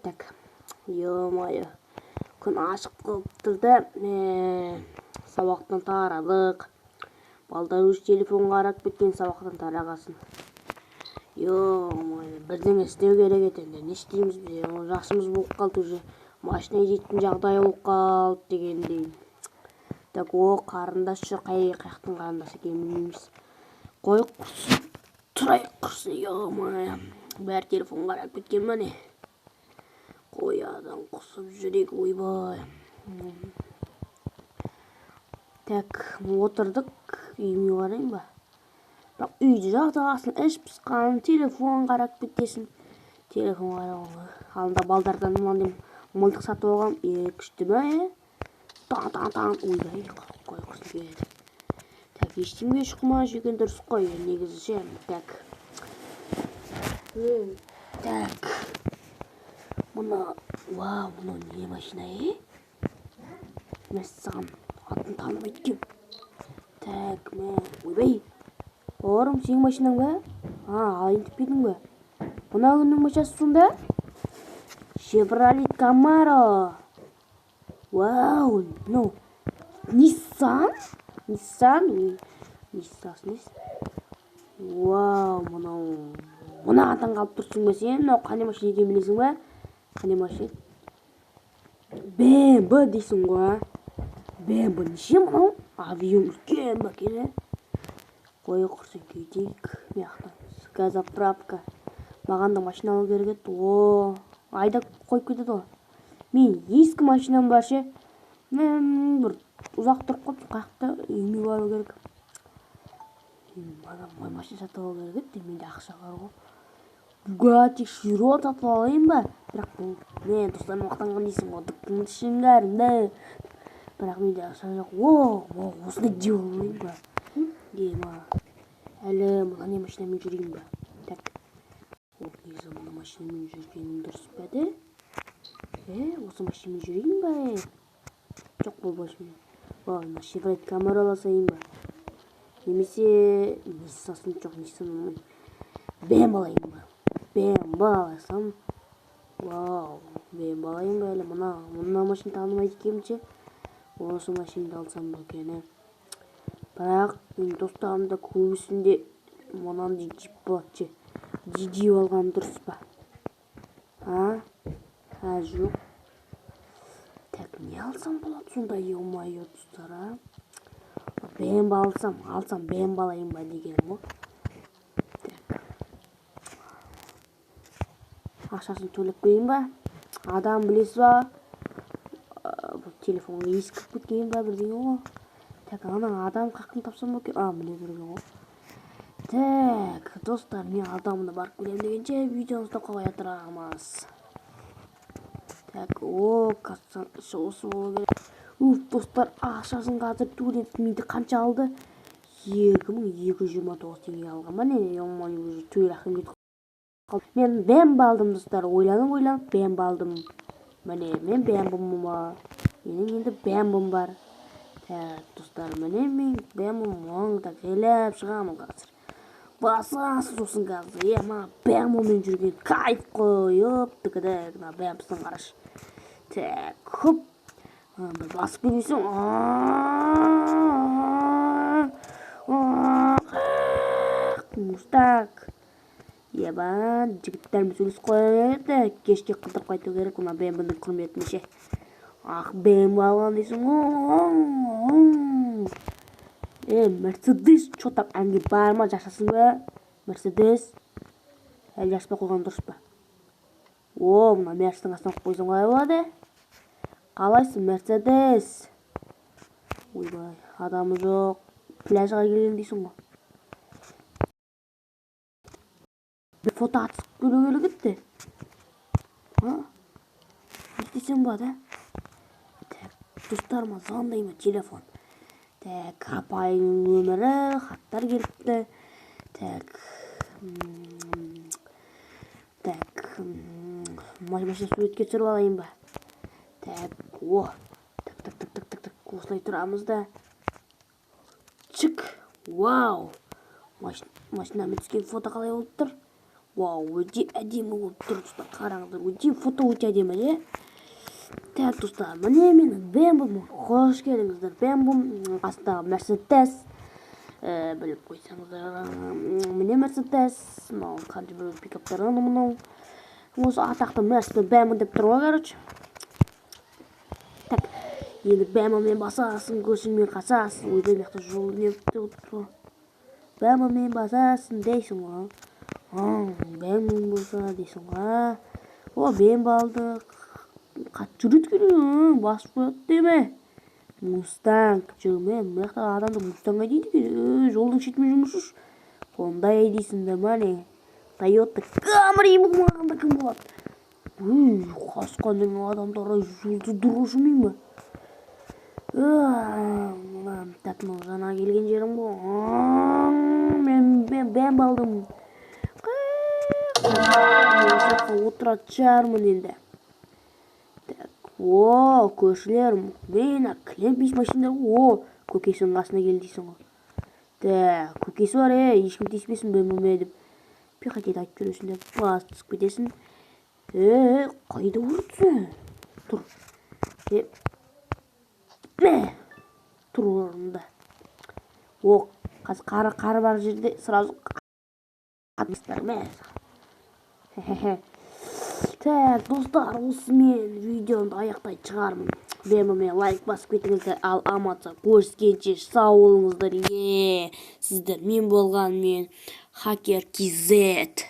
Так, ё-моё, күн ашық қылып тұрды. Сабақтан тарадық. Балдар өз телефон қарап кеткен, сабақтан тарағасын. Ё-моё, бірдеңе істеу керек екен. Не істейміз біз? Жасымыз болып қалды уже. Машина жейтін жағдай болып қалды дегендей. Так, қарындас жүр, қаяқтың қарындасы екенін білмейміз. Қой құрсын, тұрайық құрсын, ё-моё. Бәрі телефон қарап кеткен ба не? Қоядан құсып жүрек, ойбай. Так, отырдық, үйіме қарайын ба? Бірақ үйді жатағасын, іш пысқан, телефон қарап кеткесін. Телефон қарап, алында балдардан мылтық сатып алғам. Күшті бә, Таң, ойбай, қой құрсын келеді. Так, ештеңе шықма жеген дұрыс қой, негізі ше. Так, мұна, вау, мұна не машина, Мәссаған, атын танымайды кем. Так, ойбай, орым, сен машинаң ба? Алайын түппедің ба? Мұна күннің машинасы сонда? Chevrolet Camaro. Вау, ну, Nissan? Вау, мұна атан қалып тұрсың ба сен? Мынау қане машина екенін білесің ба? Қане машина? BMW дейсің ғой. BMW неше мынау? Авион үлкен ба екен, Қой құрсын кетейік. Газоправка. Маған да машина алу керек еді. Айдап қойып кетеді ғой. Мен ескі машинам бар ше. Бір ұзақ тұрып қалыппын, қақта үйіме бару керек. Мой машина сатып алу керек еді, менде ақша бар ғой. Bugatti Chiron сатып алайын ба? Бірақ мен достарым мақтанған дейсің ғой, дықтың ішіңдерінде. Бірақ менде ақша жоқ. Осыны деп алайын ба? Әлі мұна не машинамен жүрейін ба? Так, негізі мұна машинамен жүргенім дұрыс па де? Осы машинамен жүрейін ба? Жоқ, бұл машина. Chevrolet Camaro аласайын ба? Немесе Nissan жоқ, Nissan алмайын. BMW алайын ба? BMW аласам. BMW алайын ба әлі? Мұна машина танымайды екенше. Осы машинды алсам ба екен. Бірақ мен достарымда көбісінде мұнандай джип болады ше. Джип алған дұрыс па? Жоқ. Так, не алсам болады сонда, ё-моё, достар, BMW алсам BMW алайын ба дегенім ғой. Так. Ақшасын төлеп қойын ба? Адам білесіз ба? Бұл телефонға ескіп кеткен ба бірдеңе ғой. Так, адам қақын тапсам ба екен? Міне бірген ғой. Так, достар, мен адамды барып келем дегенше видеоны тоқтап қоя тұрамыз. Так, кассаның іші осы болу керек. Достар, ақшасын қазір төлеп менде қанша алды? 2229 теңге алған ба не? Уже төл ақым кетіп қалды. Мен BMW алдым, достар. Ойланып BMW алдым. Міне, мен BMW-м бар. Менің енді BMW-м бар. Так, достар, міне мен BMW-м так елеп шығамын қазір. Басасыз осын қазір. BMW-мен жүрген кайф қойып, тікідік, BMW-сын қараш. Так, хоп. Бір басып келмесің. Мустак. Жігіттеріміз сөйлесіп қояды. Кешке қыдырып қайту керек. Мына BMW-ның құрметіне ше. BMW алған дейсің ғой. Мерседес чотап әнге бар ма, жасасын ба? Мерседес. Әлі жаспай қойған дұрыс па? Мына Мерседестің астына қойсаң қалай болады? Қалайсың, Мерседес? Ойбай, адамы жоқ. Пляжға келген дейсің ғой. Бір фото атысып келу керек еді. Не істесем болады? Так, достарыма звондайын телефон. Так, апайының өмірі, хаттар келіпті. Так, машина суретке түсіріп алайын ба? Так, осылай тұрамыз да. Чик, вау, машина. машинамен түскен фото қалай болып тұр? Вау, өте әдемі болып тұр достар, қараңыздар, өте фото өте әдемі, иә? Так, достар, міне менің Бэмбом, қош келдіңіздер. Бэмбом астағы Мерседес, біліп қойсаңыздар, міне Мерседес, мынау қанша бір пикаптардан мынау. Осы атақты Мерседес Бэмбом деп тұр ғой, короче. Так, енді Бэмбоммен басасың, көшіңмен қасасың, ойбай мықты жол не тұр. Бэмбоммен басасың дейсің ғой. Бэмбом болса дейсің ғой. О, Бэмбом алдық. Қатты жүреді керек, басып қояды деме. Мустанг, жүрме, мықты адамды Мустанг дейді, жолдың шетімен жұмысыш. Ондай дейсіңдер ма не? Тойота Камри болмағанда кім болады? Қасқанның адамдары жолды дұрыс жүрмей ме? Так, жаңа келген жерім ғой. Мен Бэмбом алдым. Отырады жармын енді. О, көршілерім, мен кілемпиш машиндар, көкесінің қасына кел дейсің ғой. Так, көкесі бар, ешкім тиіспесін Бэмбоме деп. Пехотет айтып жүресің деп, бас түсіп кетесің. Қайда ұрдысы? Тұр. Тұр орында. Қазір қары бар жерде сразу қатмыстар ме? Так, достар, осымен видеомды аяқтай шығармын. Бэмбомен лайк басып кетіңіздер, ал аматса көріскенше сау болыңыздар. Сіздер мен болған мен Хакер KZ.